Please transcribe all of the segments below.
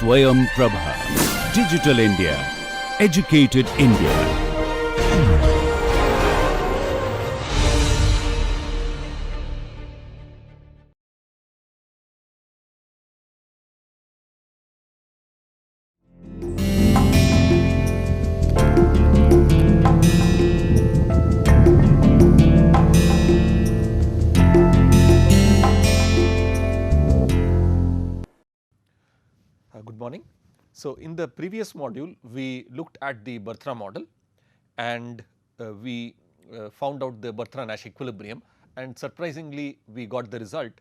Swayam Prabha. Digital India. Educated India. Good morning. So, in the previous module we looked at the Bartra model and we found out the Bartra-Nash equilibrium, and surprisingly we got the result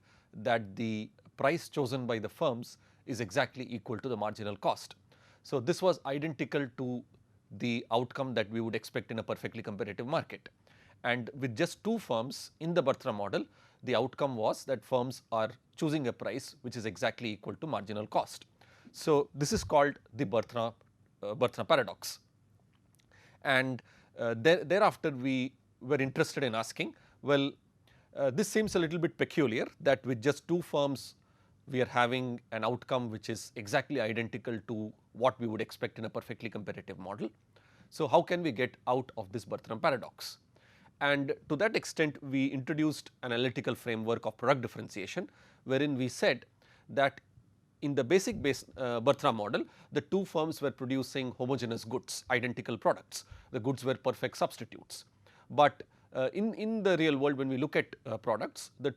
that the price chosen by the firms is exactly equal to the marginal cost. So, this was identical to the outcome that we would expect in a perfectly competitive market, and with just two firms in the Bartra model, the outcome was that firms are choosing a price which is exactly equal to marginal cost. So, this is called the Bartra paradox, and thereafter we were interested in asking, well, this seems a little bit peculiar that with just two firms we are having an outcome which is exactly identical to what we would expect in a perfectly competitive model. So, how can we get out of this Bartra paradox? And to that extent we introduced an analytical framework of product differentiation, wherein we said that in the basic Bartra model, the two firms were producing homogeneous goods, identical products. The goods were perfect substitutes. But in the real world, when we look at products, the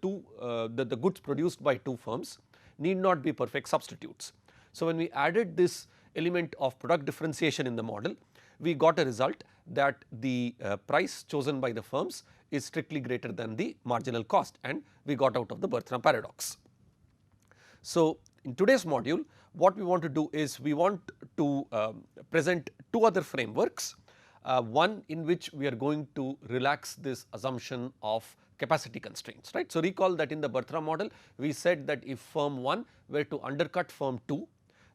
goods produced by two firms need not be perfect substitutes. So, when we added this element of product differentiation in the model, we got a result that the price chosen by the firms is strictly greater than the marginal cost, and we got out of the Bartra paradox. So, in today's module what we want to do is we want to present two other frameworks, one in which we are going to relax this assumption of capacity constraints, right. So, recall that in the Bartra model we said that if firm 1 were to undercut firm 2,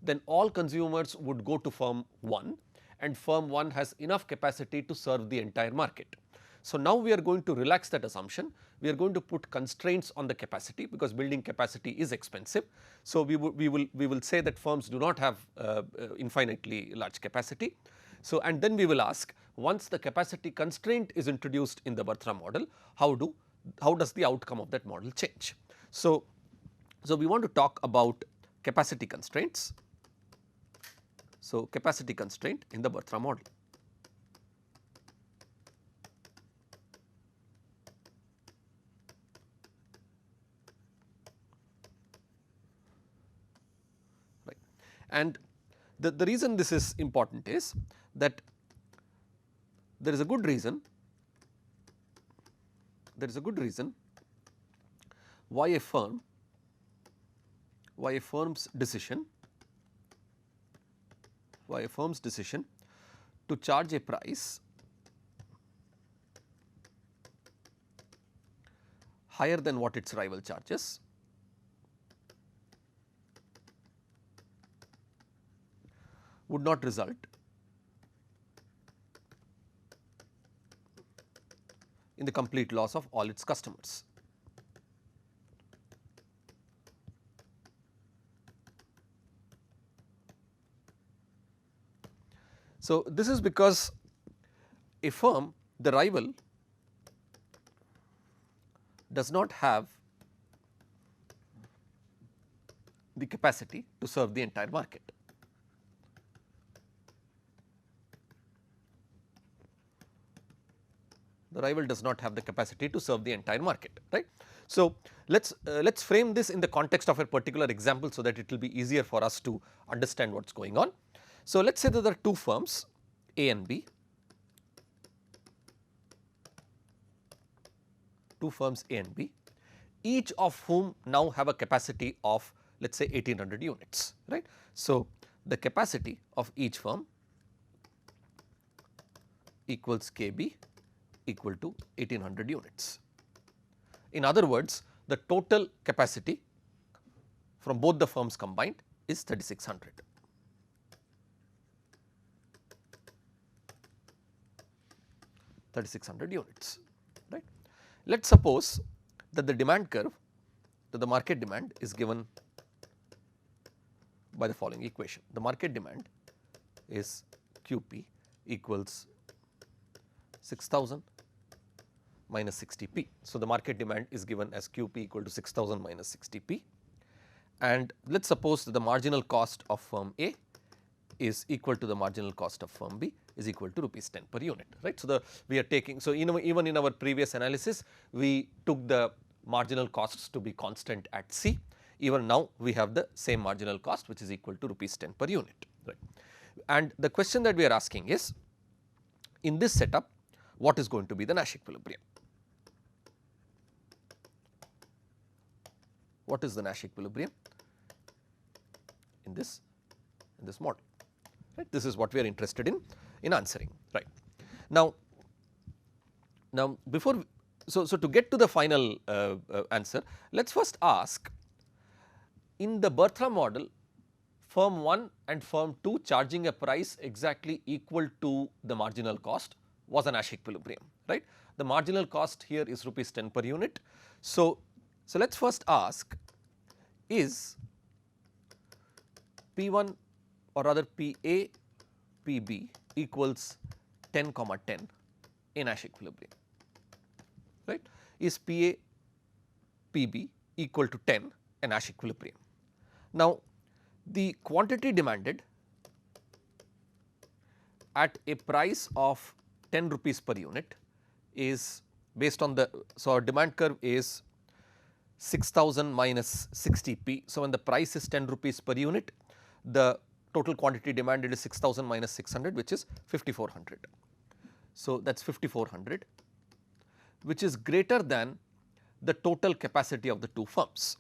then all consumers would go to firm 1 and firm 1 has enough capacity to serve the entire market. So, now we are going to relax that assumption, we are going to put constraints on the capacity because building capacity is expensive. So, we will say that firms do not have infinitely large capacity. So, and then we will ask, once the capacity constraint is introduced in the Bartra model, how does the outcome of that model change? So, we want to talk about capacity constraints. So, capacity constraint in the Bartra model. And the reason this is important is that there is a good reason why a firm's decision to charge a price higher than what its rival charges would not result in the complete loss of all its customers. So, this is because a firm, the rival, does not have the capacity to serve the entire market. The rival does not have the capacity to serve the entire market, right. So, let us frame this in the context of a particular example so that it will be easier for us to understand what is going on. So, let us say that there are two firms A and B, each of whom now have a capacity of let us say 1800 units, right. So, the capacity of each firm equals KB equal to 1800 units. In other words, the total capacity from both the firms combined is 3600. units, right. Let us suppose that the demand curve, that the market demand is given by the following equation. The market demand is QP equals 6000 minus 60p. So, the market demand is given as QP equal to 6000 minus 60p, and let us suppose that the marginal cost of firm A is equal to the marginal cost of firm B is equal to rupees 10 per unit, right. So, we are taking, so even in our previous analysis we took the marginal costs to be constant at C. Even now we have the same marginal cost, which is equal to rupees 10 per unit, right. And the question that we are asking is, in this setup, what is going to be the Nash equilibrium? What is the Nash equilibrium in this model, right? This is what we are interested in answering, right. Now before, so to get to the final answer, let us first ask, in the Bertrand model, firm 1 and firm 2 charging a price exactly equal to the marginal cost was a Nash equilibrium, right. The marginal cost here is rupees 10 per unit. So let us first ask, is P1 or rather PA PB equals 10 comma 10 a Nash equilibrium, right. Is PA PB equal to 10 a Nash equilibrium? Now, the quantity demanded at a price of 10 rupees per unit is based on the, so our demand curve is 6000 minus 60p. So, when the price is 10 rupees per unit, the total quantity demanded is 6000 minus 600, which is 5400. So, that is 5400, which is greater than the total capacity of the two firms,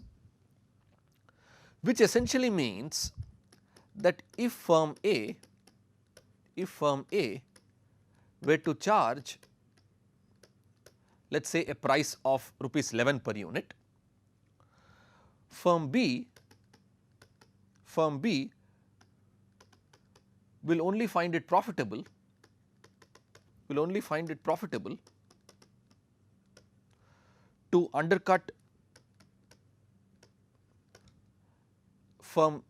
which essentially means that if firm A were to charge, let us say, a price of rupees 11 per unit, firm B will only find it profitable to undercut firm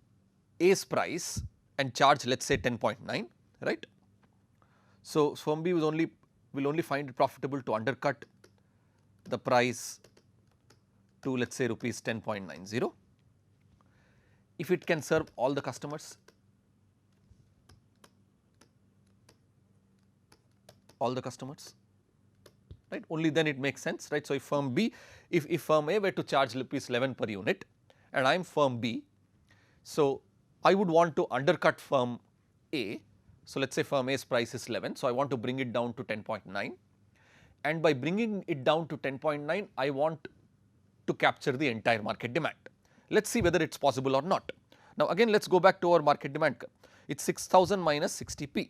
A's price and charge, let us say, 10.9, right. So, firm B will only find it profitable to undercut the price to, let us say, rupees 10.90 if it can serve all the customers, right, only then it makes sense, right. So, if firm B, if firm A were to charge rupees 11 per unit and I am firm B, so I would want to undercut firm A. So, let us say firm A's price is 11, so I want to bring it down to 10.9, and by bringing it down to 10.9 I want to capture the entire market demand. Let us see whether it is possible or not. Now, again let us go back to our market demand curve, it is 6000 minus 60p.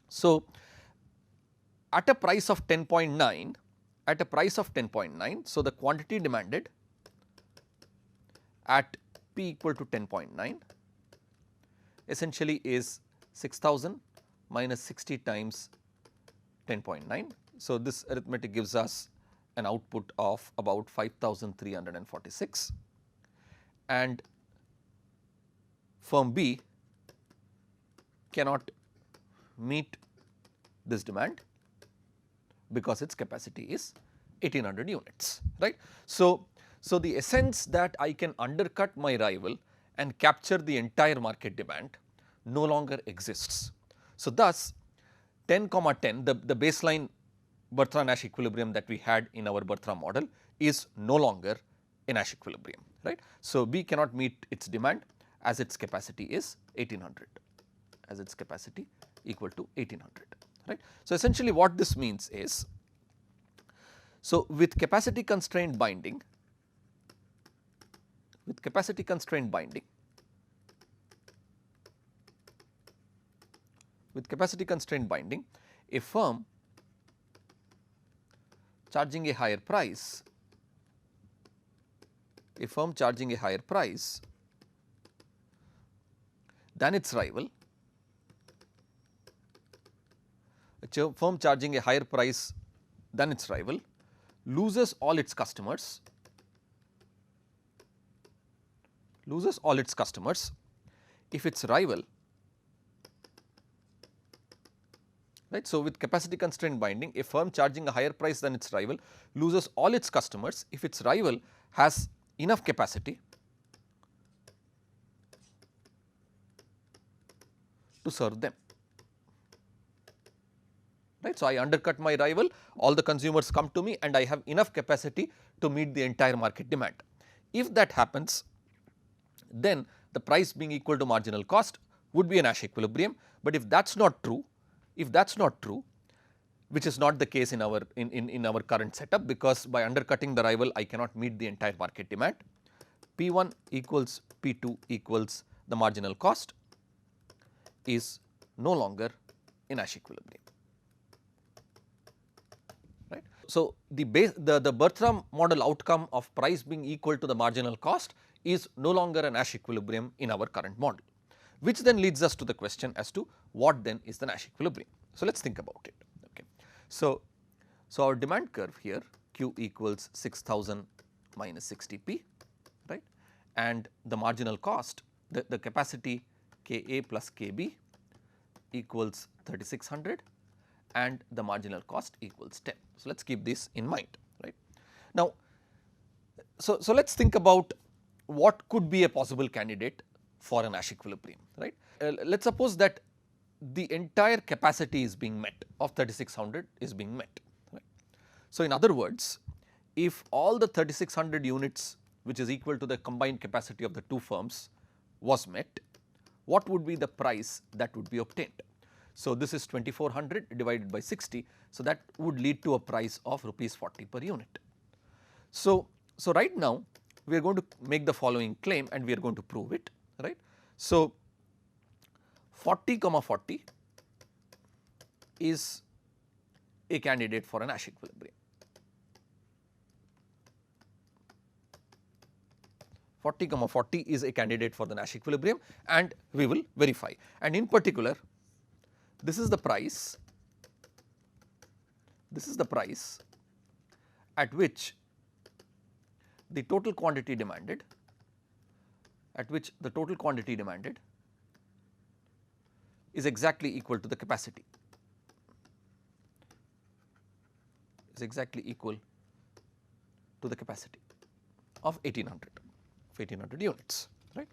So, at a price of 10.9, so the quantity demanded at P equal to 10.9 essentially is 6000 minus 60 times 10.9. So, this arithmetic gives us an output of about 5346, and firm B cannot meet this demand because its capacity is 1800 units, right. So, the essence that I can undercut my rival and capture the entire market demand no longer exists. So, thus 10 comma 10, the baseline Bertrand Nash equilibrium that we had in our Bertrand model is no longer a Nash equilibrium, right. So, B cannot meet its demand as its capacity is 1800, as its capacity equal to 1800, right. So, essentially what this means is, so with capacity constrained binding, a firm charging a higher price, than its rival, loses all its customers if its rival, right. So, with capacity constraint binding, a firm charging a higher price than its rival loses all its customers if its rival has enough capacity to serve them, right. So, I undercut my rival, all the consumers come to me and I have enough capacity to meet the entire market demand. If that happens, then the price being equal to marginal cost would be a Nash equilibrium, but if that is not true, which is not the case in our current setup, because by undercutting the rival I cannot meet the entire market demand, P1 equals P2 equals the marginal cost is no longer a Nash equilibrium, right. So, the Bertram model outcome of price being equal to the marginal cost is no longer a Nash equilibrium in our current model, which then leads us to the question as to what then is the Nash equilibrium. So, let us think about it. Okay. So, our demand curve here Q equals 6000 minus 60p, right, and the marginal cost, the capacity Ka plus Kb equals 3600 and the marginal cost equals 10. So, let us keep this in mind, right. Now, so let us think about what could be a possible candidate for a Nash equilibrium, right. Let us suppose that the entire capacity is being met of 3600 is being met, right. So, in other words, if all the 3600 units, which is equal to the combined capacity of the two firms, was met, what would be the price that would be obtained? So, this is 2400 divided by 60. So, that would lead to a price of rupees 40 per unit. So, right now we are going to make the following claim and we are going to prove it, right. So, 40 comma 40 is a candidate for a Nash equilibrium. 40 comma 40 is a candidate for the Nash equilibrium and we will verify, and in particular this is the price at which the total quantity demanded is exactly equal to the capacity, of 1800 units, right.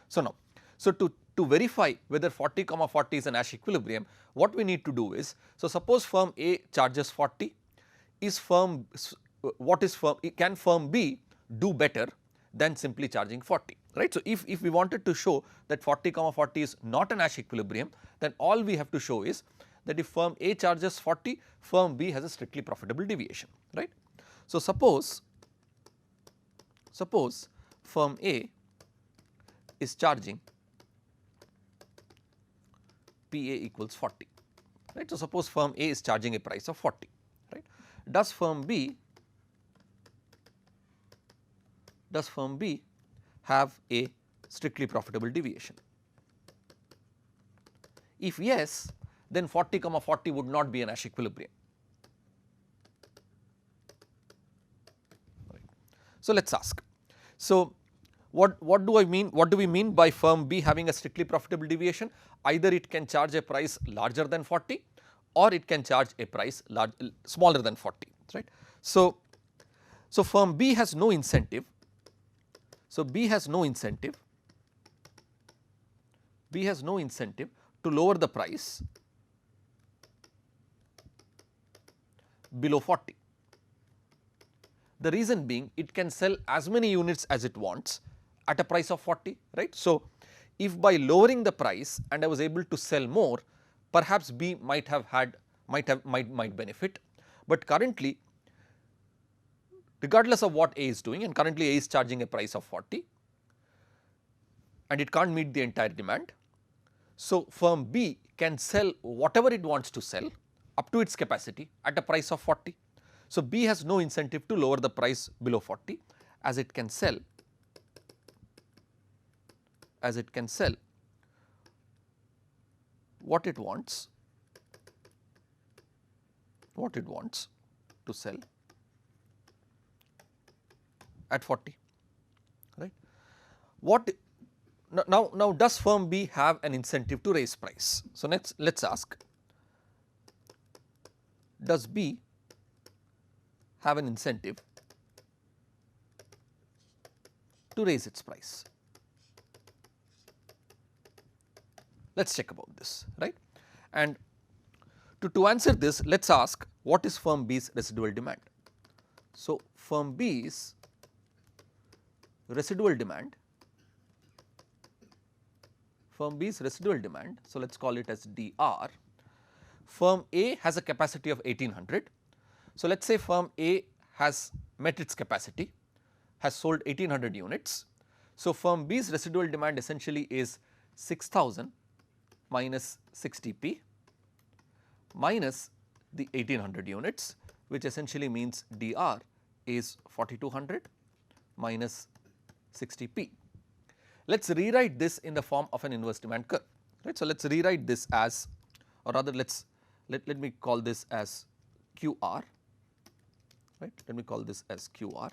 So, now, to verify whether 40 comma 40 is a Nash equilibrium, what we need to do is, so suppose firm A charges 40, can firm B do better than simply charging 40, right. So, if we wanted to show that 40 comma 40 is not a Nash equilibrium, then all we have to show is that if firm A charges 40, firm B has a strictly profitable deviation, right. So, suppose firm A is charging PA equals 40, right. So, suppose firm A is charging a price of 40, right. Does firm B have a strictly profitable deviation? If yes, then 40 comma 40 would not be a Nash equilibrium. Right. So, let us ask. So, what do I mean? What do we mean by firm B having a strictly profitable deviation? Either it can charge a price larger than 40 or it can charge a price smaller than 40, right. So, firm B has no incentive. So, B has no incentive to lower the price below 40. The reason being, it can sell as many units as it wants at a price of 40, right. So, if by lowering the price and I was able to sell more, perhaps B might benefit, but currently, regardless of what A is doing, and currently A is charging a price of 40 and it can't meet the entire demand. So, firm B can sell whatever it wants to sell up to its capacity at a price of 40. So, B has no incentive to lower the price below 40, as it can sell what it wants to sell at 40, right. What now does firm B have an incentive to raise price? So, let us ask, does B have an incentive to raise its price? Let us check about this, right. And to answer this, let us ask, what is firm B's residual demand? So, firm B's residual demand, so let us call it as dr. Firm A has a capacity of 1800. So, let us say firm A has met its capacity, has sold 1800 units. So, firm B's residual demand essentially is 6000 minus 60p minus the 1800 units, which essentially means dr is 4200 minus 60p. Let us rewrite this in the form of an inverse demand curve, right. So, let us rewrite this as, or rather let me call this as QR, right. Let me call this as QR,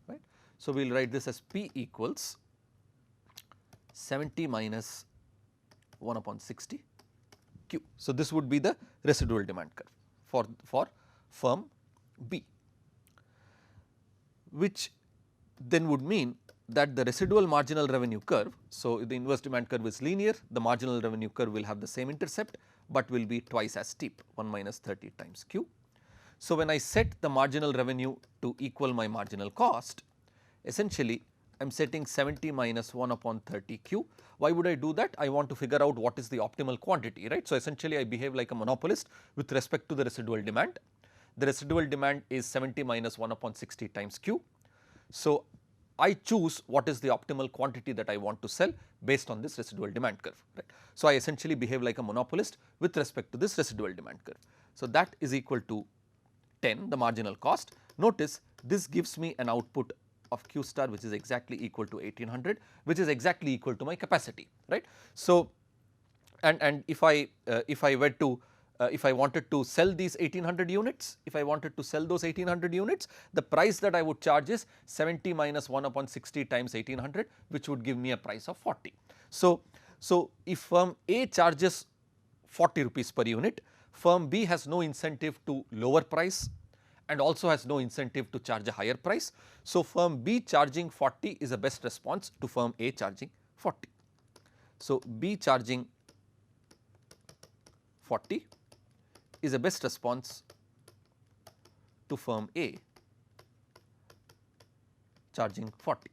right. So, we will write this as P equals 70 minus 1 upon 60 Q. So, this would be the residual demand curve for firm B, which then would mean that the residual marginal revenue curve. So, the inverse demand curve is linear, the marginal revenue curve will have the same intercept, but will be twice as steep, 1 minus 30 times Q. So, when I set the marginal revenue to equal my marginal cost, essentially I am setting 70 minus 1 upon 30 Q. Why would I do that? I want to figure out what is the optimal quantity, right. So, essentially I behave like a monopolist with respect to the residual demand. The residual demand is 70 minus 1 upon 60 times Q. So, I choose what is the optimal quantity that I want to sell based on this residual demand curve, right. So, I essentially behave like a monopolist with respect to this residual demand curve. So, that is equal to 10, the marginal cost. Notice this gives me an output of Q star, which is exactly equal to 1800, which is exactly equal to my capacity, right. So, and if I were to if I wanted to sell these 1800 units, if I wanted to sell those 1800 units, the price that I would charge is 70 minus 1 upon 60 times 1800, which would give me a price of 40. So, if firm A charges 40 rupees per unit, firm B has no incentive to lower price and also has no incentive to charge a higher price. So, firm B charging 40 is the best response to firm A charging 40. So, B charging 40 is a best response to firm A charging 40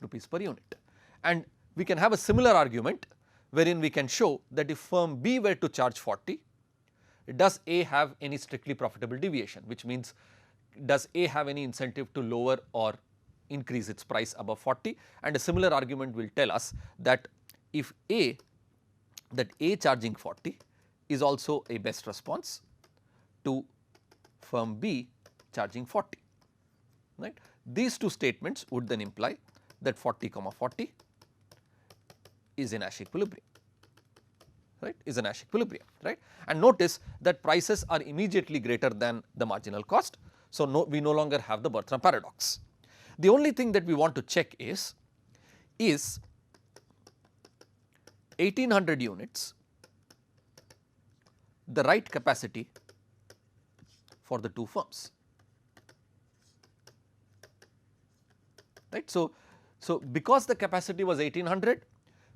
rupees per unit. And we can have a similar argument wherein we can show that if firm B were to charge 40, does A have any strictly profitable deviation, which means does A have any incentive to lower or increase its price above 40, and a similar argument will tell us that if A charging 40 is also a best response to firm B charging 40, right. These two statements would then imply that 40 comma 40 is in Nash equilibrium, right, right. And notice that prices are immediately greater than the marginal cost. So, we no longer have the Bertrand paradox. The only thing that we want to check is 1800 units the right capacity for the two firms, right. So, because the capacity was 1800,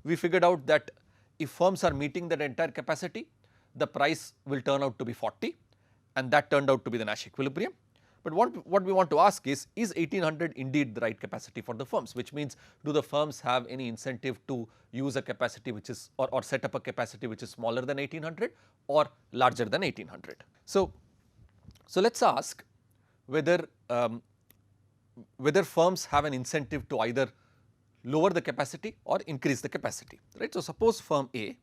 we figured out that if firms are meeting that entire capacity, the price will turn out to be 40, and that turned out to be the Nash equilibrium. But what we want to ask is 1800 indeed the right capacity for the firms, which means do the firms have any incentive to use a capacity which is or set up a capacity which is smaller than 1800 or larger than 1800. So, let us ask whether firms have an incentive to either lower the capacity or increase the capacity, right. So, suppose firm A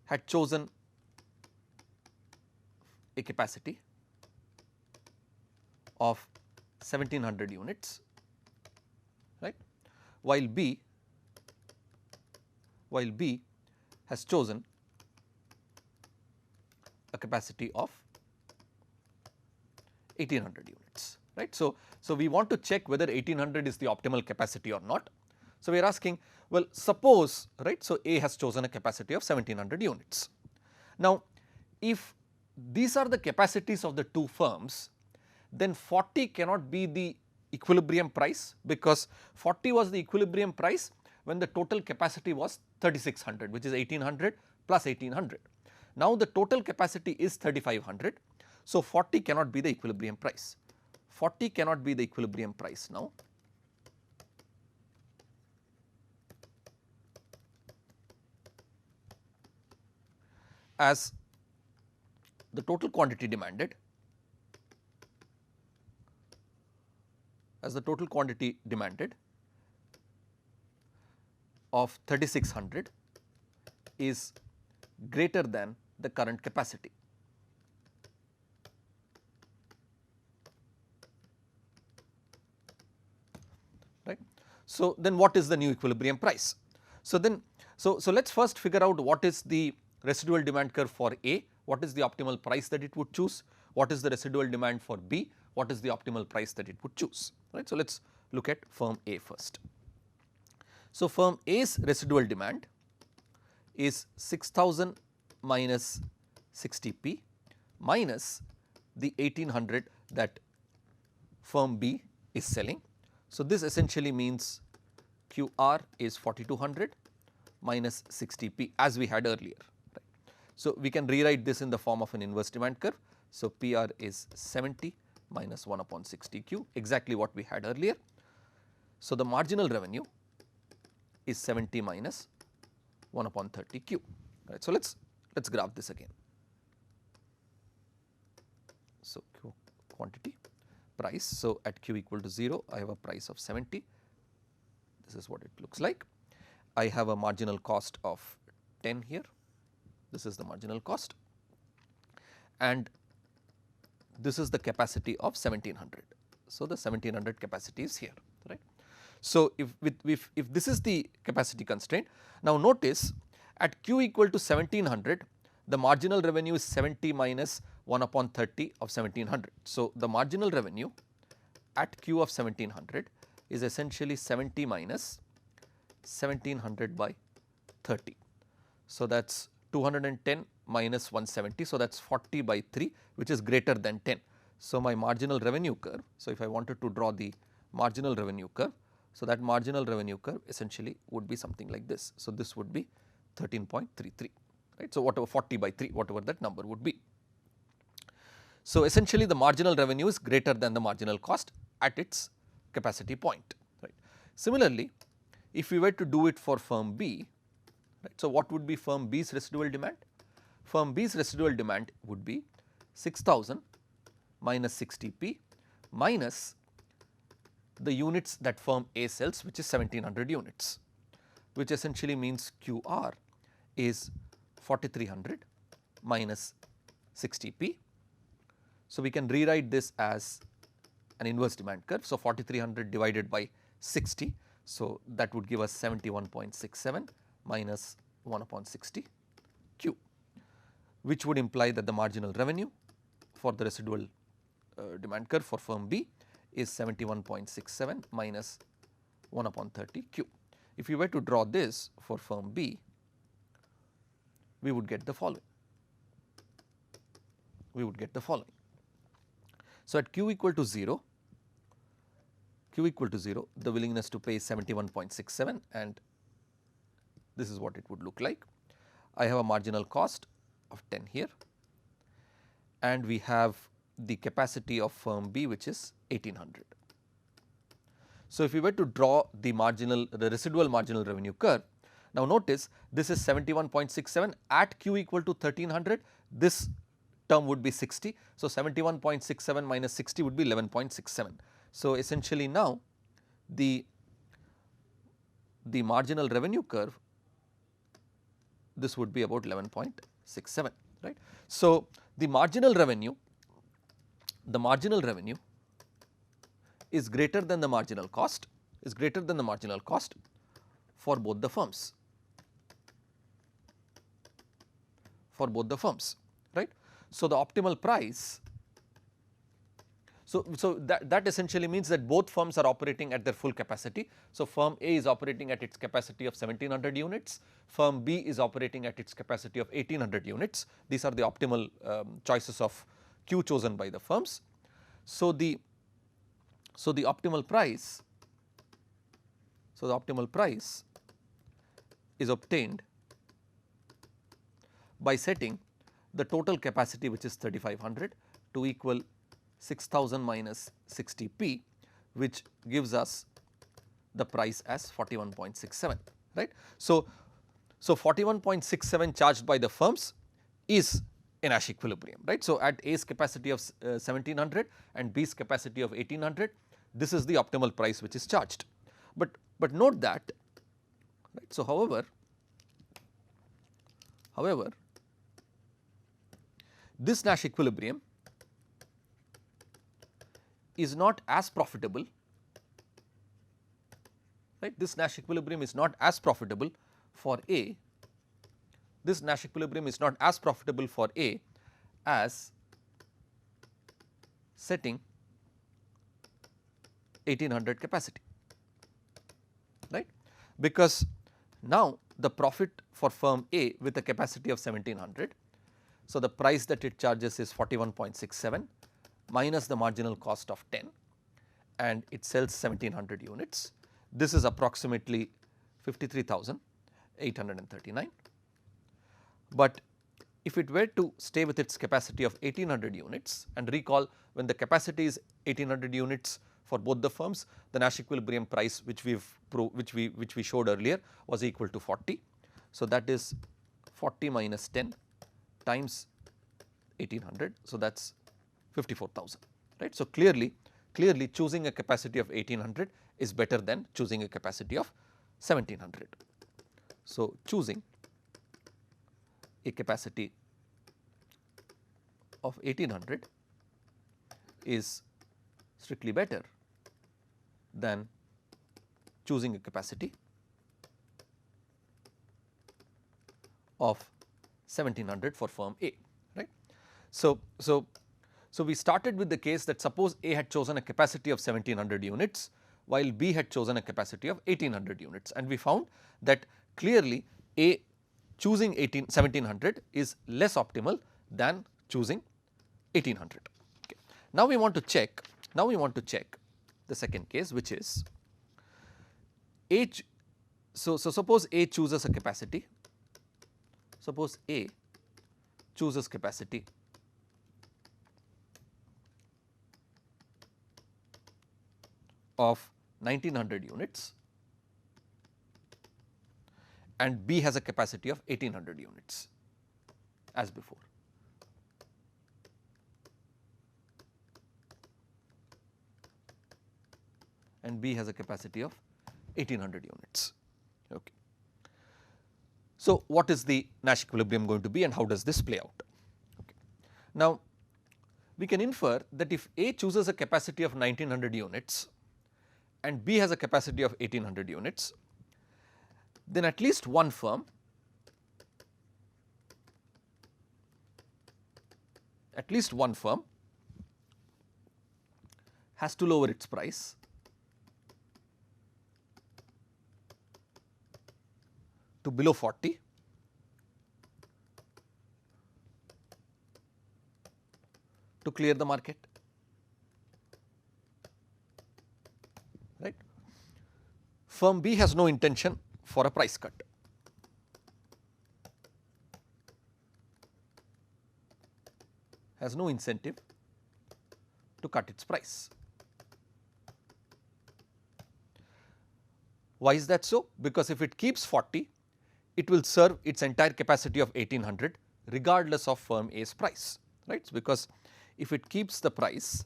had chosen a capacity of 1700 units, right, while B has chosen a capacity of 1800 units, right. So we want to check whether 1800 is the optimal capacity or not. So we are asking, well, suppose, right. So A has chosen a capacity of 1700 units. Now if these are the capacities of the two firms, then 40 cannot be the equilibrium price, because 40 was the equilibrium price when the total capacity was 3600, which is 1800 plus 1800. Now the total capacity is 3500. So 40 cannot be the equilibrium price. 40 cannot be the equilibrium price now. As the total quantity demanded, of 3600 is greater than the current capacity. Right. So then what is the new equilibrium price? So then so let us first figure out what is the residual demand curve for A, what is the optimal price that it would choose, what is the residual demand for B, what is the optimal price that it would choose, right. So let us look at firm A first. So firm A's residual demand is 6000 minus 60p minus the 1800 that firm B is selling. So this essentially means QR is 4200 minus 60p as we had earlier. Right. So we can rewrite this in the form of an inverse demand curve. So PR is 70 minus 1 upon 60Q, exactly what we had earlier. So the marginal revenue is 70 minus 1 upon 30Q. Right. So let's graph this again. So Q quantity price. So at Q equal to 0, I have a price of 70. This is what it looks like. I have a marginal cost of 10 here. This is the marginal cost, and this is the capacity of 1700. So the 1700 capacity is here, right. So if this is the capacity constraint, now notice at Q equal to 1700, the marginal revenue is 70 minus 1 upon 30 of 1700. So the marginal revenue at Q of 1700 is essentially 70 minus 1700 by 30. So that is 210 minus 170. So that is 40 by 3, which is greater than 10. So my marginal revenue curve, so if I wanted to draw the marginal revenue curve, so that marginal revenue curve essentially would be something like this. So this would be 13.33, right. So whatever 40 by 3, whatever that number would be. So essentially the marginal revenue is greater than the marginal cost at its capacity point, right. Similarly, if we were to do it for firm B, right, so what would be firm B's residual demand? Firm B's residual demand would be 6000 minus 60p minus the units that firm A sells, which is 1700 units, which essentially means QR is 4300 minus 60p. So we can rewrite this as an inverse demand curve. So 4300 divided by 60, so that would give us 71.67 minus 1 upon 60 Q, which would imply that the marginal revenue for the residual demand curve for firm B is 71.67 minus 1 upon 30 Q. If you were to draw this for firm B, we would get the following. So at Q equal to 0, the willingness to pay is 71.67, and this is what it would look like. I have a marginal cost of 10 here, and we have the capacity of firm B, which is 1800. So if we were to draw the residual marginal revenue curve, now notice this is 71.67 at Q equal to 1300, this term would be 60. So 71.67 minus 60 would be 11.67. So essentially now the marginal revenue curve, this would be about 11.67, right. So the marginal revenue is greater than the marginal cost, for both the firms, right. So the optimal price, So that essentially means that both firms are operating at their full capacity. So firm A is operating at its capacity of 1700 units, firm B is operating at its capacity of 1800 units. These are the optimal choices of Q chosen by the firms. So the optimal price, is obtained by setting the total capacity, which is 3500, to equal 6000 minus 60p, which gives us the price as 41.67, right. So 41.67 charged by the firms is a Nash equilibrium, right. So at A's capacity of 1700 and B's capacity of 1800, this is the optimal price which is charged. But note that, right. So however, this Nash equilibrium is not as profitable, right. This Nash equilibrium is not as profitable for A. This Nash equilibrium is not as profitable for A as setting 1800 capacity, right, because now the profit for firm A with a capacity of 1700. So the price that it charges is 41.67 minus the marginal cost of 10, and it sells 1700 units. This is approximately 53,839. But if it were to stay with its capacity of 1800 units, and recall, when the capacity is 1800 units for both the firms, the Nash equilibrium price which we showed earlier was equal to 40. So that is 40 minus 10 times 1800, so that is 54,000, right. So clearly choosing a capacity of 1800 is better than choosing a capacity of 1700. So choosing a capacity of 1800 is strictly better than choosing a capacity of 1700 for firm A, right. So we started with the case that suppose A had chosen a capacity of 1700 units while B had chosen a capacity of 1800 units, and we found that clearly A choosing 1700 is less optimal than choosing 1800. Okay. Now we want to check the second case, which is so suppose A chooses a capacity. Suppose A chooses capacity of 1900 units and B has a capacity of 1800 units as before. And B has a capacity of 1800 units. Okay. So what is the Nash equilibrium going to be, and how does this play out? Okay. Now we can infer that if A chooses a capacity of 1900 units and B has a capacity of 1800 units, then at least one firm has to lower its price to below 40 to clear the market, right. Firm B has no intention for a price cut. Has no incentive to cut its price. Why is that so? Because if it keeps 40, it will serve its entire capacity of 1800 regardless of firm A's price, right. So because if it keeps the price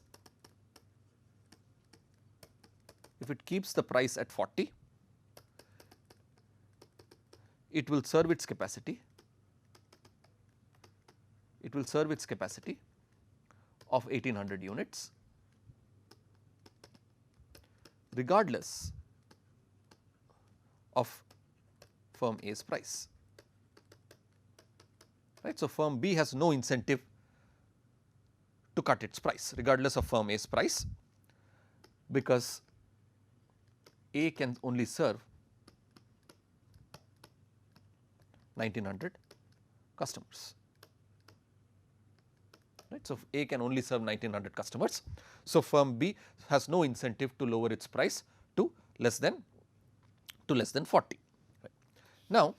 at 40, it will serve its capacity of 1800 units regardless of firm A's price, right. So firm B has no incentive to cut its price regardless of firm A's price, because A can only serve 1900 customers, right. So, A can only serve 1900 customers. So, firm B has no incentive to lower its price to less than 40. Right. Now,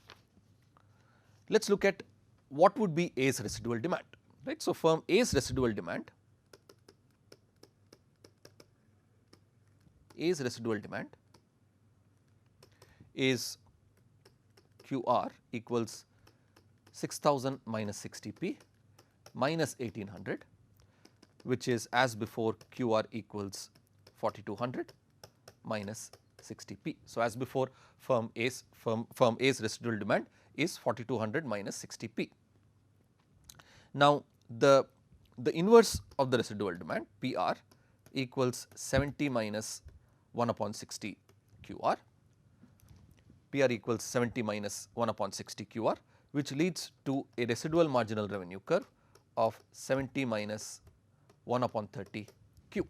let us look at what would be A's residual demand, right. So, firm A's residual demand is QR equals 6000 minus 60p minus 1800, which is as before QR equals 4200 minus 60p. So, as before firm A's residual demand is 4200 minus 60p. Now, the inverse of the residual demand PR equals 70 minus 1 upon 60 QR. PR equals 70 minus 1 upon 60 QR, which leads to a residual marginal revenue curve of 70 minus 1 upon 30 Q,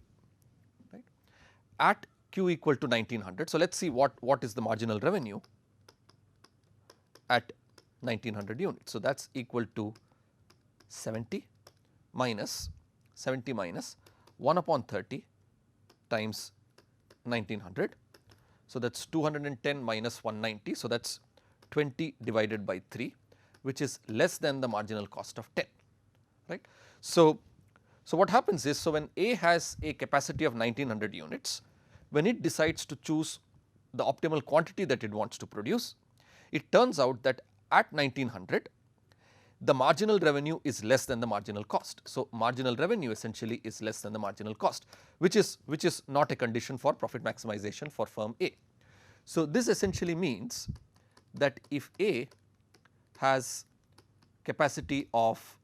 right. At Q equal to 1900. So, let us see what is the marginal revenue at 1900 units. So, that is equal to 70 minus 1 upon 30 times 1900. So, that is 210 minus 190. So, that is 20 divided by 3, which is less than the marginal cost of 10, right. So, what happens is, so when A has a capacity of 1900 units, when it decides to choose the optimal quantity that it wants to produce, it turns out that at 1900 the marginal revenue is less than the marginal cost. So, marginal revenue essentially is less than the marginal cost, which is not a condition for profit maximization for firm A. So, this essentially means that if A has capacity of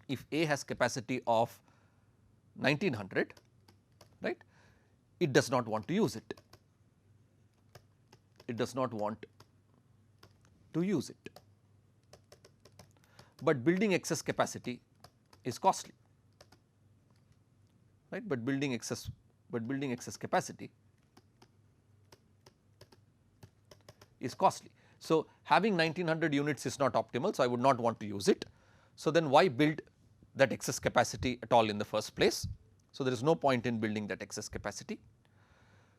1900, right, it does not want to use it. But building excess capacity is costly, right. But building excess capacity is costly. So, having 1900 units is not optimal. So, I would not want to use it. So, then why build that excess capacity at all in the first place? So, there is no point in building that excess capacity.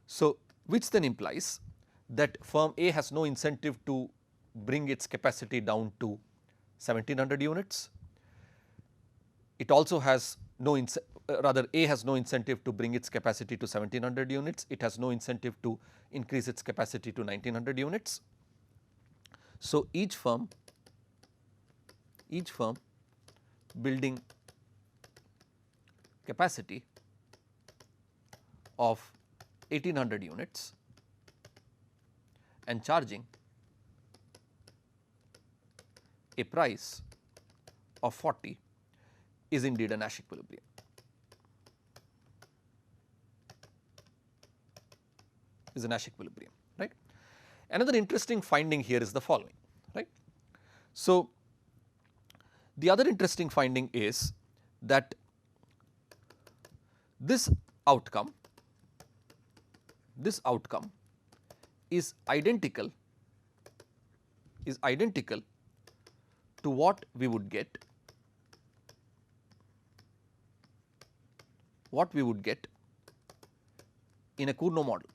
So, which then implies that firm A has no incentive to bring its capacity down to 1700 units. It also has no rather A has no incentive to bring its capacity to 1700 units. It has no incentive to increase its capacity to 1900 units. So, each firm building capacity of 1800 units and charging a price of 40 is indeed a Nash equilibrium. Right. Another interesting finding here is the following, right. So, the other interesting finding is that this outcome is identical to what we would get in a Cournot model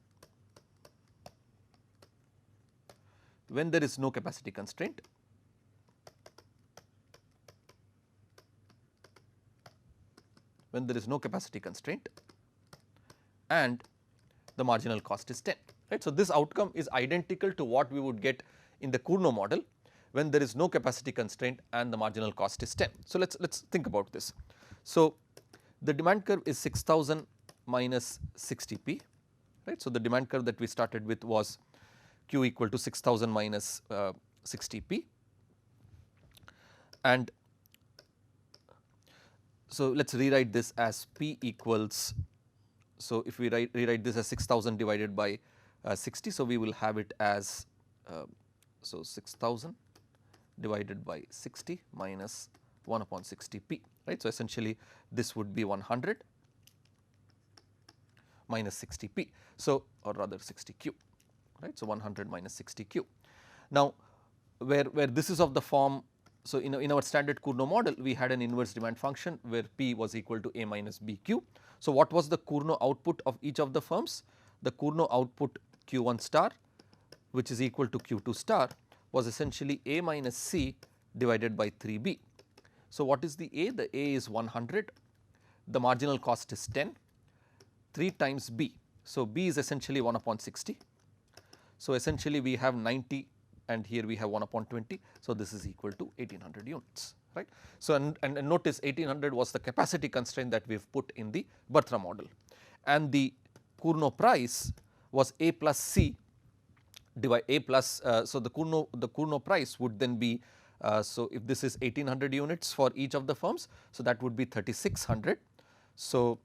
when there is no capacity constraint and the marginal cost is 10, right. So, this outcome is identical to what we would get in the Cournot model when there is no capacity constraint and the marginal cost is 10. So, let us think about this. So, the demand curve is 6000 minus 60p, right. So, the demand curve that we started with was Q equal to 6000 minus 60p, and so let us rewrite this as P equals, so if we rewrite this as 6000 divided by 60, so we will have it as 6000 divided by 60 minus 1 upon 60 p, right. So, essentially this would be 100 minus 60 p. So, or rather 60 q, right. So, 100 minus 60 q. Now, where this is of the form, so in our standard Cournot model we had an inverse demand function where p was equal to a minus b q. So, what was the Cournot output of each of the firms? The Cournot output q1 star, which is equal to q2 star, was essentially a minus c divided by 3b. So, what is the a? The a is 100, the marginal cost is 10, 3 times b. So, b is essentially 1 upon 60. So, essentially we have 90 and here we have 1 upon 20. So, this is equal to 1800 units, right. So, and notice 1800 was the capacity constraint that we have put in the Bartra model, and the Cournot price was a plus c divide a plus. So, the Cournot price would then be, so if this is 1800 units for each of the firms, so that would be 3600. So,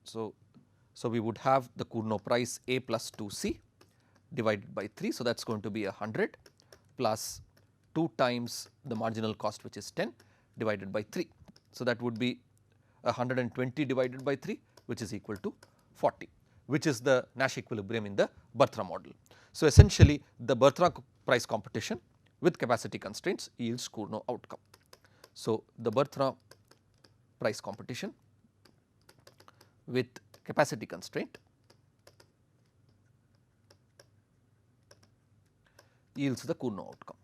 so we would have the Cournot price a plus 2c divided by 3. So, that is going to be 100 plus 2 times the marginal cost, which is 10, divided by 3. So, that would be 120 divided by 3, which is equal to 40, which is the Nash equilibrium in the Bartra model. So, essentially the Bartra price competition with capacity constraints yields Cournot outcome. So, the Bartra price competition with capacity constraint yields the Cournot outcome.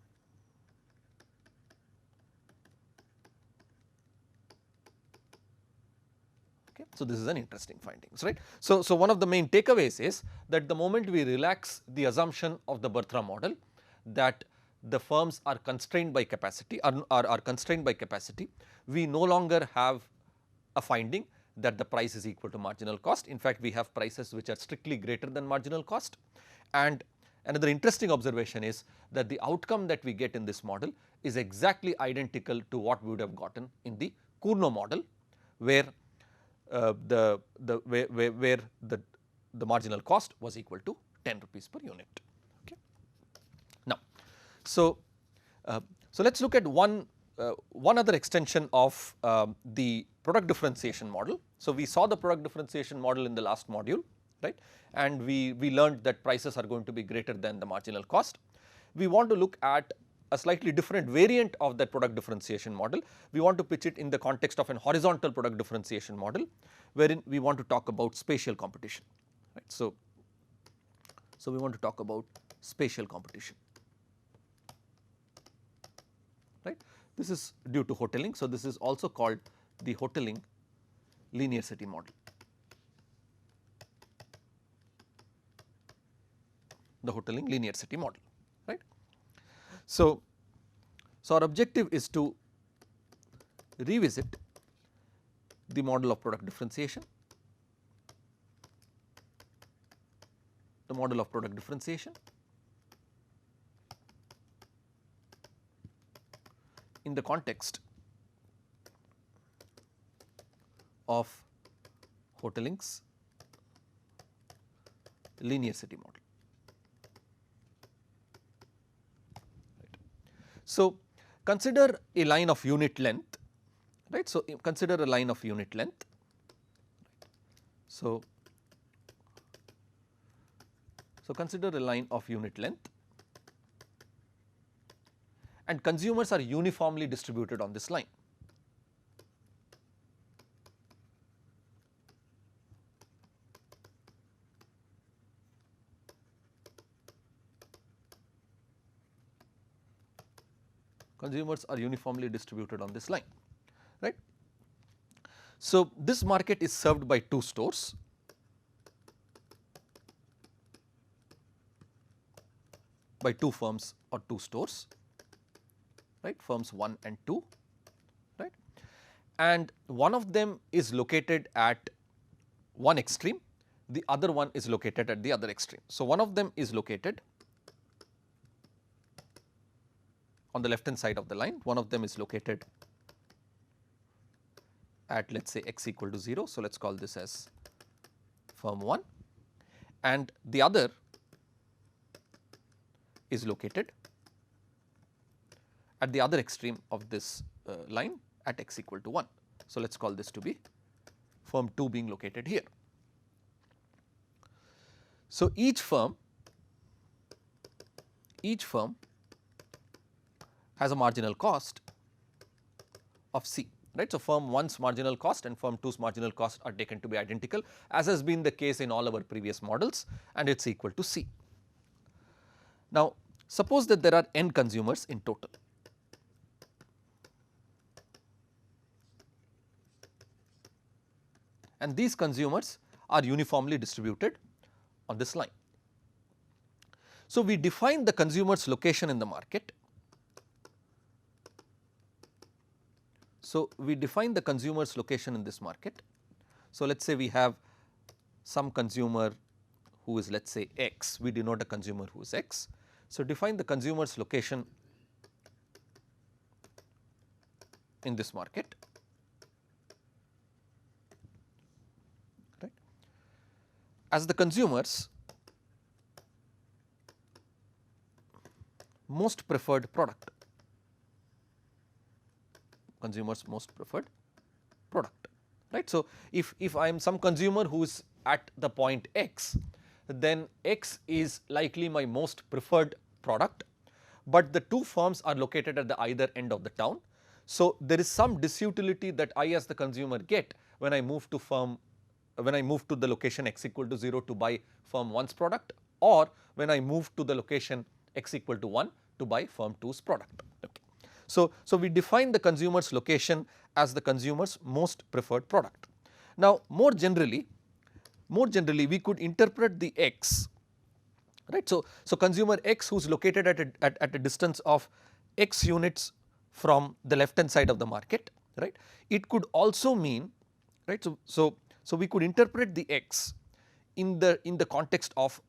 Okay. So, this is an interesting findings, right. So, one of the main takeaways is that the moment we relax the assumption of the Bartra model that the firms are constrained by capacity, are constrained by capacity, we no longer have a finding that the price is equal to marginal cost. In fact, we have prices which are strictly greater than marginal cost. And another interesting observation is that the outcome that we get in this model is exactly identical to what we would have gotten in the Cournot model, where the marginal cost was equal to 10 rupees per unit. Okay. Now, so let us look at one other extension of the product differentiation model. So, we saw the product differentiation model in the last module, right, and we learned that prices are going to be greater than the marginal cost. We want to look at a slightly different variant of that product differentiation model. We want to pitch it in the context of an horizontal product differentiation model, wherein we want to talk about spatial competition, right. So, we want to talk about spatial competition, right. This is due to Hotelling. So, this is also called the Hotelling linear city model. The Hotelling linear city model, right. So, our objective is to revisit the model of product differentiation, in the context of Hotelling's linear city model. Right. So, consider a line of unit length, right. So, consider a line of unit length. So, consider a line of unit length and consumers are uniformly distributed on this line. Consumers are uniformly distributed on this line, right. So, this market is served by two stores, by two firms or two stores, right, firms 1 and 2, right, and one of them is located at one extreme, the other one is located at the other extreme. So, one of them is located on the left hand side of the line, one of them is located at, let us say, x equal to 0. So, let us call this as firm 1 and the other is located at the other extreme of this line at x equal to 1. So, let us call this to be firm 2 being located here. So, each firm has a marginal cost of C, right. So, firm 1's marginal cost and firm 2's marginal cost are taken to be identical, as has been the case in all our previous models, and it is equal to C. Now, suppose that there are n consumers in total. And these consumers are uniformly distributed on this line. So, we define the consumer's location in the market. So, we define the consumer's location in this market. So, let us say we have some consumer who is, let us say x, we denote a consumer who is x. So, define the consumer's location in this market. Right. As the consumer's most preferred product, consumer's most preferred product, right. So, if I am some consumer who is at the point x, then x is likely my most preferred product, but the two firms are located at the either end of the town. So, there is some disutility that I as the consumer get when I move to the location x equal to 0 to buy firm 1's product, or when I move to the location x equal to 1 to buy firm 2's product. Okay. So, we define the consumer's location as the consumer's most preferred product. Now, more generally we could interpret the x, right. So, consumer x who is located at a distance of x units from the left hand side of the market, right. It could also mean, right. So, we could interpret the x in the context of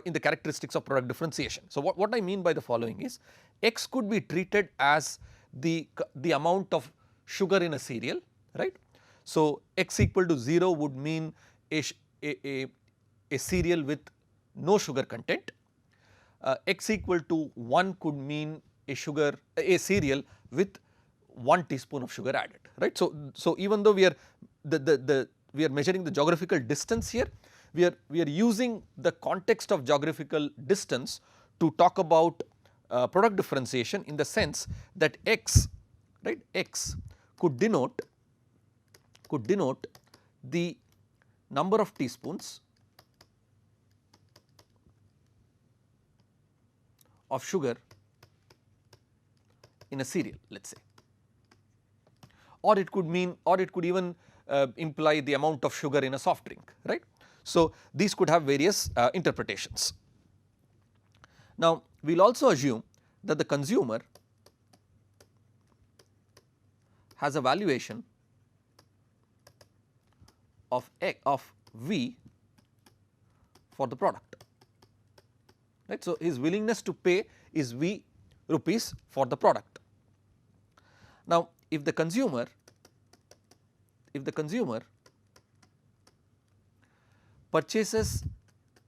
in the characteristics of product differentiation. So, what I mean by the following is x could be treated as the amount of sugar in a cereal, right. So, x equal to 0 would mean a cereal with no sugar content, x equal to 1 could mean a cereal with 1 teaspoon of sugar added, right. So, even though we are measuring the geographical distance here, we are using the context of geographical distance to talk about product differentiation, in the sense that x, right, x could denote the number of teaspoons of sugar in a cereal, let us say, or it could even imply the amount of sugar in a soft drink, right. So, these could have various interpretations. Now, we will also assume that the consumer has a valuation of V for the product, right. So, his willingness to pay is V rupees for the product. Now, if the consumer purchases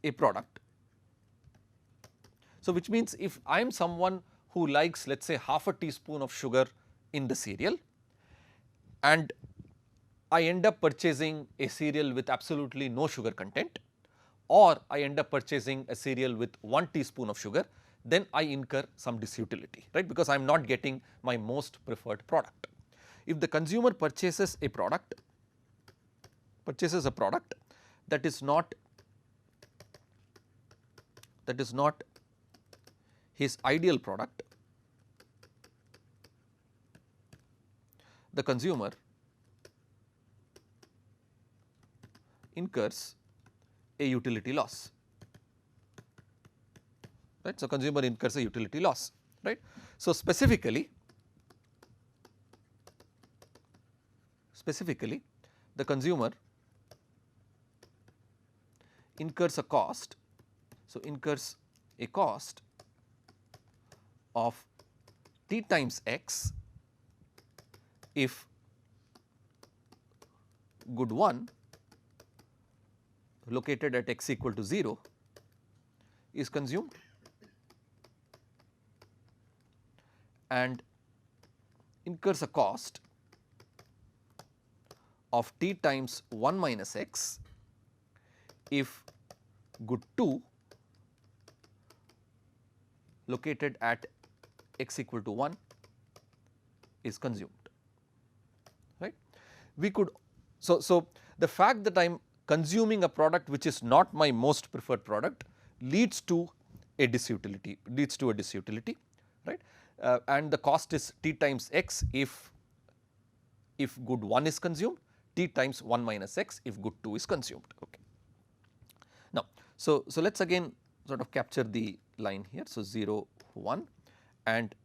a product, so which means if I am someone who likes, let us say, half a teaspoon of sugar in the cereal, and I end up purchasing a cereal with absolutely no sugar content, or I end up purchasing a cereal with 1 teaspoon of sugar, then I incur some disutility, right, because I am not getting my most preferred product. If the consumer purchases a product that is not his ideal product, the consumer incurs a utility loss, right. So, consumer incurs a utility loss, right. So, specifically the consumer incurs a cost. So, incurs a cost of T times x if good 1 located at x equal to 0 is consumed, and incurs a cost of t times 1 minus x if good 2 located at x equal to 1 is consumed, right. We could, so the fact that I am consuming a product which is not my most preferred product leads to a disutility, right, and the cost is t times x if good 1 is consumed, t times 1 minus x if good 2 is consumed. Okay. Now, so let us again sort of capture the line here. So, 0 1 and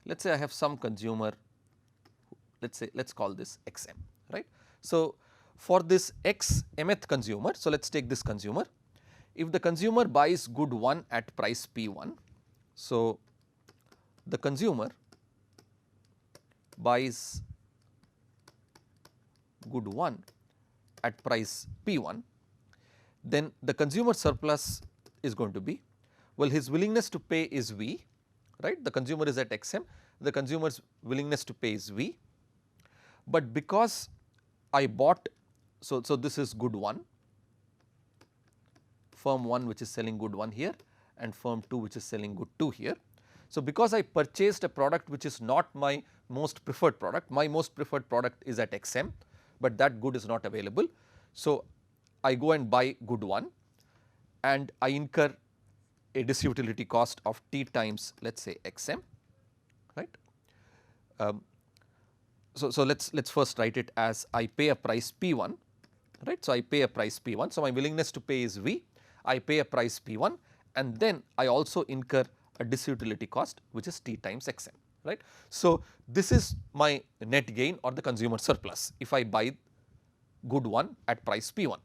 let us say I have some consumer, let us call this xm, right. So, for this x mth consumer, so let us take this consumer, if the consumer buys good 1 at price P1, so the consumer buys good 1 at price P1, then the consumer surplus is going to be, well, his willingness to pay is V, right, the consumer is at xm, the consumer's willingness to pay is V, but because I bought, so this is good 1, firm 1 which is selling good 1 here and firm 2 which is selling good 2 here. So, because I purchased a product which is not my most preferred product, my most preferred product is at xm, but that good is not available. So, I go and buy good 1 and I incur a disutility cost of t times, let us say xm, right. So, let us first write it as I pay a price P1, right. So, I pay a price P1. So, my willingness to pay is V, I pay a price P1 and then I also incur a disutility cost which is t times xm, right. So, this is my net gain or the consumer surplus if I buy good 1 at price P1.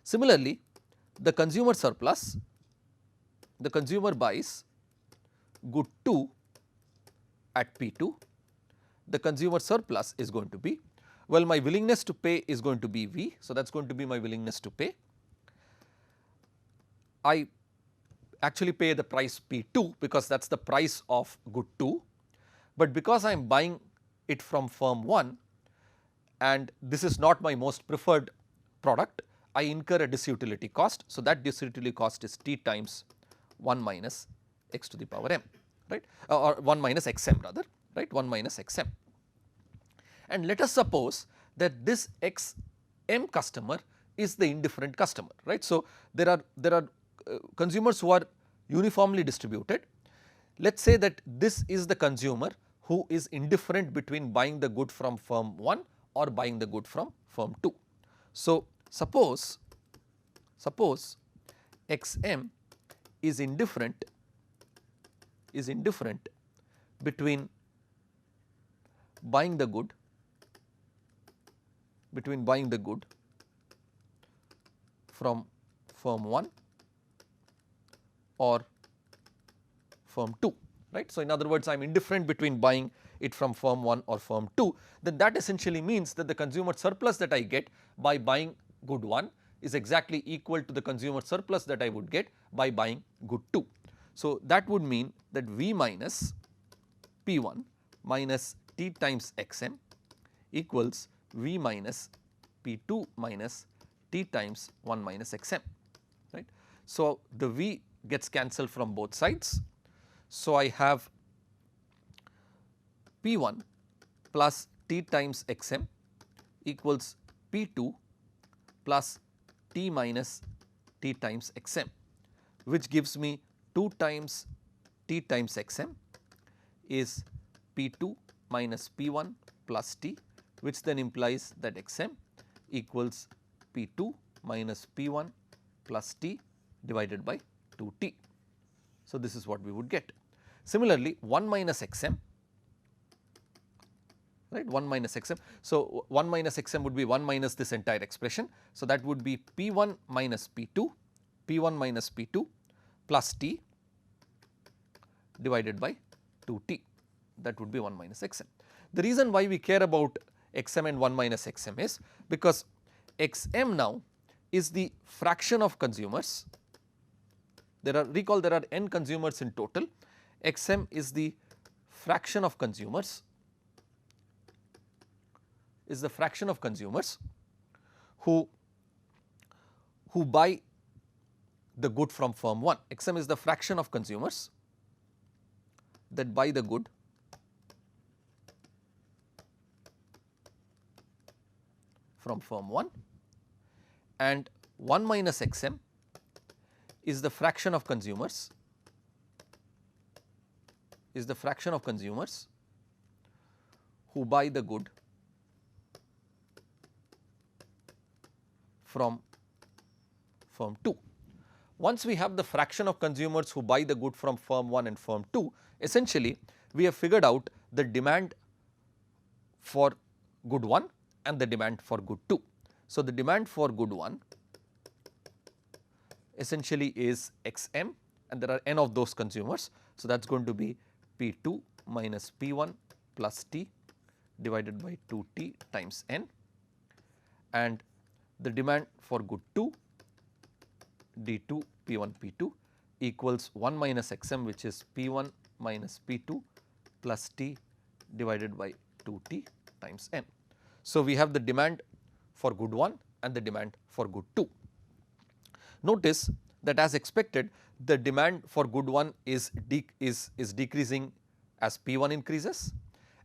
Similarly, the consumer surplus, the consumer buys good 2 at P2, the consumer surplus is going to be, well, my willingness to pay is going to be V. So, that is going to be my willingness to pay. I actually pay the price P2 because that is the price of good 2, but because I am buying it from firm 1 and this is not my most preferred product, I incur a disutility cost. So, that disutility cost is t times 1 minus x to the power m, right, or 1 minus xm rather, right, 1 minus xm. And let us suppose that this xm customer is the indifferent customer, right. So, there are consumers who are uniformly distributed. Let us say that this is the consumer who is indifferent between buying the good from firm 1 or buying the good from firm 2. So, suppose xm is indifferent between buying the good from firm 1 or firm 2, right. So, in other words, I am indifferent between buying it from firm 1 or firm 2, then that essentially means that the consumer surplus that I get by buying good 1 is exactly equal to the consumer surplus that I would get by buying good 2. So, that would mean that V minus P1 minus t times xm equals V minus P2 minus t times 1 minus xm, right. So, the V gets cancelled from both sides. So, I have P1 plus t times xm equals P2 plus t minus t times xm, which gives me 2 times t times xm is P2 minus P1 plus t, which then implies that xm equals P2 minus P1 plus t divided by 2t. So, this is what we would get. Similarly, 1 minus xm, right, 1 minus xm. So, 1 minus xm would be 1 minus this entire expression. So, that would be P1 minus P2, P1 minus P2 plus t divided by 2t, that would be 1 minus xm. The reason why we care about xm and 1 minus xm is because xm now is the fraction of consumers. Recall there are n consumers in total, xm is the fraction of consumers who buy the good from firm 1. Xm is the fraction of consumers that buy the good from firm 1, and 1 minus Xm is the fraction of consumers who buy the good from firm 2. Once we have the fraction of consumers who buy the good from firm 1 and firm 2, essentially we have figured out the demand for good 1 and the demand for good 2. So, the demand for good 1 essentially is Xm, and there are n of those consumers. So, that is going to be P2 minus P1 plus T divided by 2T times n, and the demand for good 2 D2 P1 P2 equals 1 minus Xm, which is P1 minus P2 plus T divided by 2T times n. So, we have the demand for good 1 and the demand for good 2. Notice that as expected, the demand for good 1 is decreasing as P1 increases,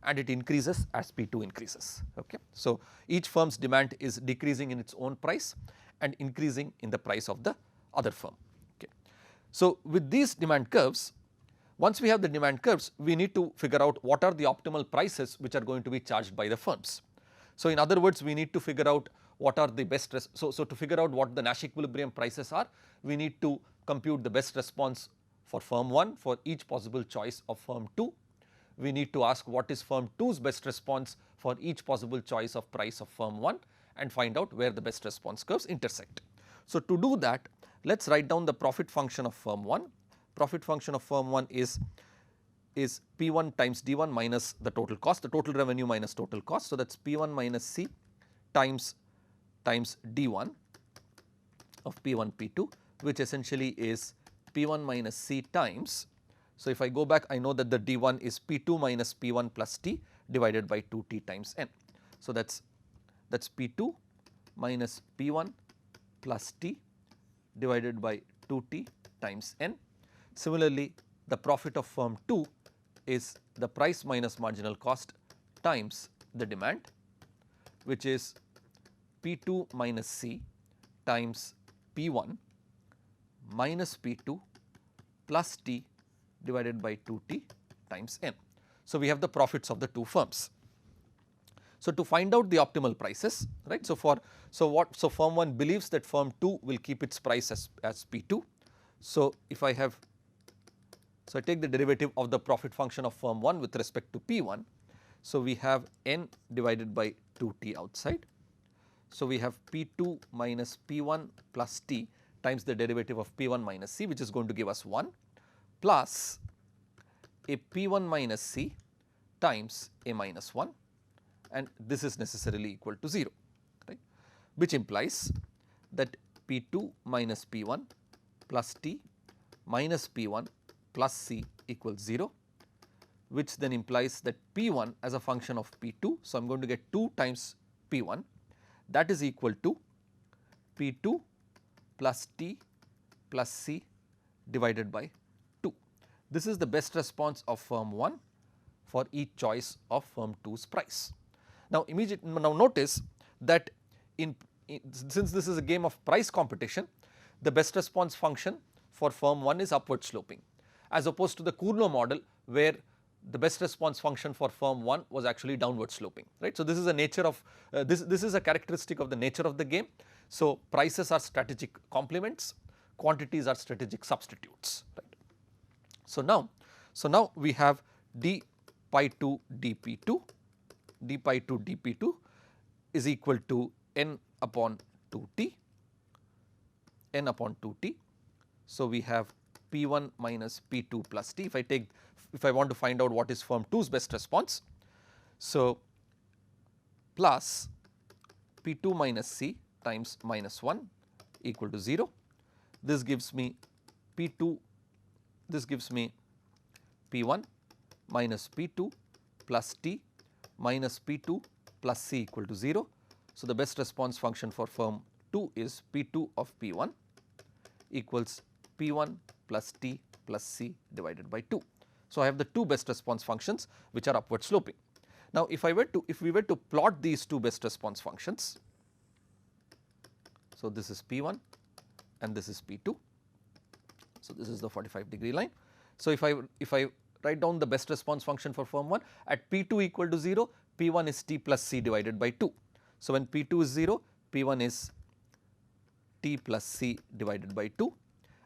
and it increases as P2 increases. Okay. So, each firm's demand is decreasing in its own price and increasing in the price of the other firm. Okay. So, with these demand curves, once we have the demand curves, we need to figure out what are the optimal prices which are going to be charged by the firms. So, in other words, we need to figure out what are the best, so to figure out what the Nash equilibrium prices are, we need to compute the best response for firm 1 for each possible choice of firm 2. We need to ask what is firm 2's best response for each possible choice of price of firm 1 and find out where the best response curves intersect. So, to do that, let us write down the profit function of firm 1. Profit function of firm 1 is P1 times D1 minus the total cost, the total revenue minus total cost. So, that is P1 minus C times D1 of P1 P2, which essentially is P1 minus C times. So, if I go back, I know that the D1 is P2 minus P1 plus T divided by 2T times n. So, that is P2 minus P1 plus T divided by 2T times n. Similarly, the profit of firm 2 is the price minus marginal cost times the demand, which is P2 minus C times P1 minus P2 plus T divided by 2T times n. So, we have the profits of the two firms. So, to find out the optimal prices, right. So, firm 1 believes that firm 2 will keep its price as P2. So, if I have, so I take the derivative of the profit function of firm 1 with respect to P1. So, we have n divided by 2T outside. So, we have P2 minus P1 plus T times the derivative of P1 minus C, which is going to give us 1, plus a P1 minus C times a minus 1, and this is necessarily equal to 0, right, which implies that P2 minus P1 plus T minus P1 plus C equals 0, which then implies that P1 as a function of P2. So, I am going to get 2 times P1, that is equal to P2 plus T plus C divided by 2. This is the best response of firm 1 for each choice of firm 2's price. Now, notice that since this is a game of price competition, the best response function for firm 1 is upward sloping, as opposed to the Cournot model where the best response function for firm 1 was actually downward sloping, right. So, this is a nature of this is a characteristic of the nature of the game. So, prices are strategic complements, quantities are strategic substitutes, right. So, now we have d pi 2 dp2, d pi 2 dp2 is equal to n upon 2t, n upon 2t. So, we have P1 minus P2 plus T. If I want to find out what is firm 2's best response, so plus P2 minus C times minus 1 equal to 0. This gives me P2, this gives me P1 minus P2 plus T minus P2 plus C equal to 0. So, the best response function for firm 2 is P2 of P1 equals P1 plus T plus C divided by 2. So, I have the two best response functions which are upward sloping. Now, if we were to plot these two best response functions, so this is P1 and this is P2. So, this is the 45-degree line. So, if I write down the best response function for firm 1 at P2 equal to 0, P1 is T plus C divided by 2. So, when P2 is 0, P1 is T plus C divided by 2,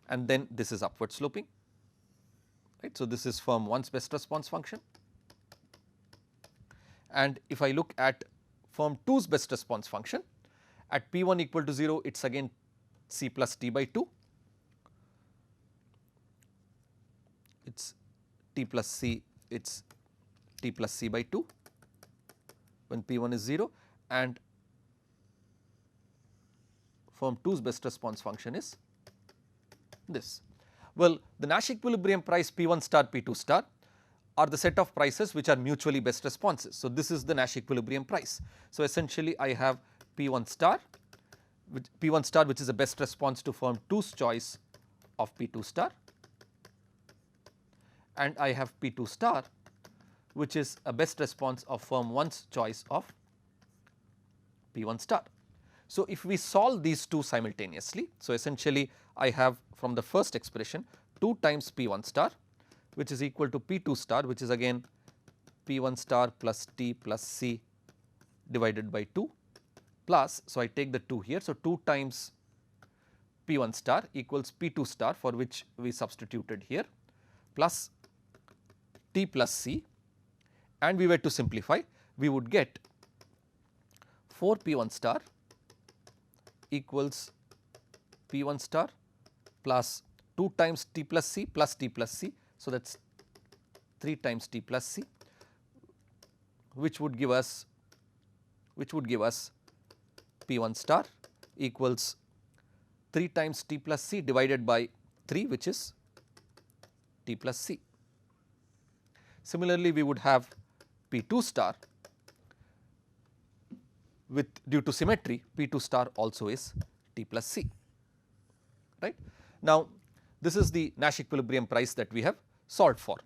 and then this is upward sloping, right. So, this is firm 1's best response function, and if I look at firm 2's best response function at P1 equal to 0, it is again C plus T by 2, it is T plus C, it is T plus C by 2 when P1 is 0, and firm 2's best response function is this. Well, the Nash equilibrium price P1 star P2 star are the set of prices which are mutually best responses. So, this is the Nash equilibrium price. So, essentially I have P1 star which is the best response to firm 2's choice of P2 star, and I have P2 star which is a best response of firm 1's choice of P1 star. So, if we solve these two simultaneously, so essentially I have from the first expression 2 times P1 star which is equal to P2 star, which is again P1 star plus T plus C divided by 2 plus, so I take the 2 here. So, 2 times P1 star equals P2 star, for which we substituted here, plus T plus C, and we were to simplify, we would get 4 P1 star equals P1 star plus 2 times T plus C plus T plus C. So, that is 3 times T plus C, which would give us P1 star equals 3 times T plus C divided by 3, which is T plus C. Similarly, we would have P2 star with, due to symmetry, P2 star also is T plus C, right. Now, this is the Nash equilibrium price that we have solved for.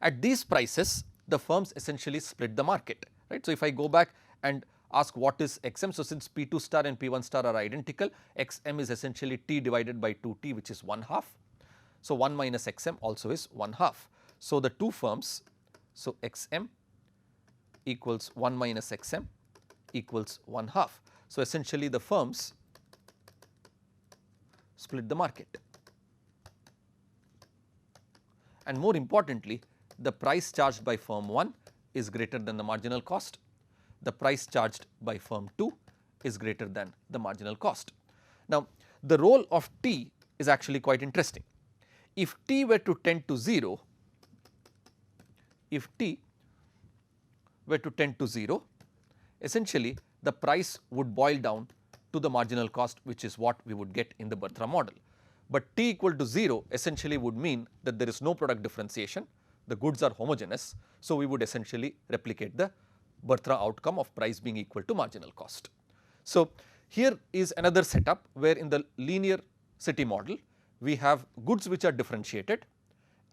At these prices, the firms essentially split the market, right. So, if I go back and ask what is XM, so since P2 star and P1 star are identical, XM is essentially T divided by 2T, which is 1/2. So, 1 minus XM also is 1/2. So, the two firms, so XM equals 1 minus XM equals 1/2. So, essentially the firms split the market, and more importantly, the price charged by firm 1 is greater than the marginal cost, the price charged by firm 2 is greater than the marginal cost. Now, the role of T is actually quite interesting. If T were to tend to 0, essentially the price would boil down to the marginal cost, which is what we would get in the Bartra model. But T equal to 0 essentially would mean that there is no product differentiation, the goods are homogeneous. So, we would essentially replicate the Bartra outcome of price being equal to marginal cost. So, here is another setup where in the linear city model we have goods which are differentiated,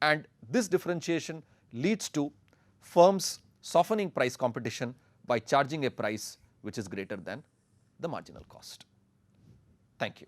and this differentiation leads to firms softening price competition by charging a price which is greater than the marginal cost. Thank you.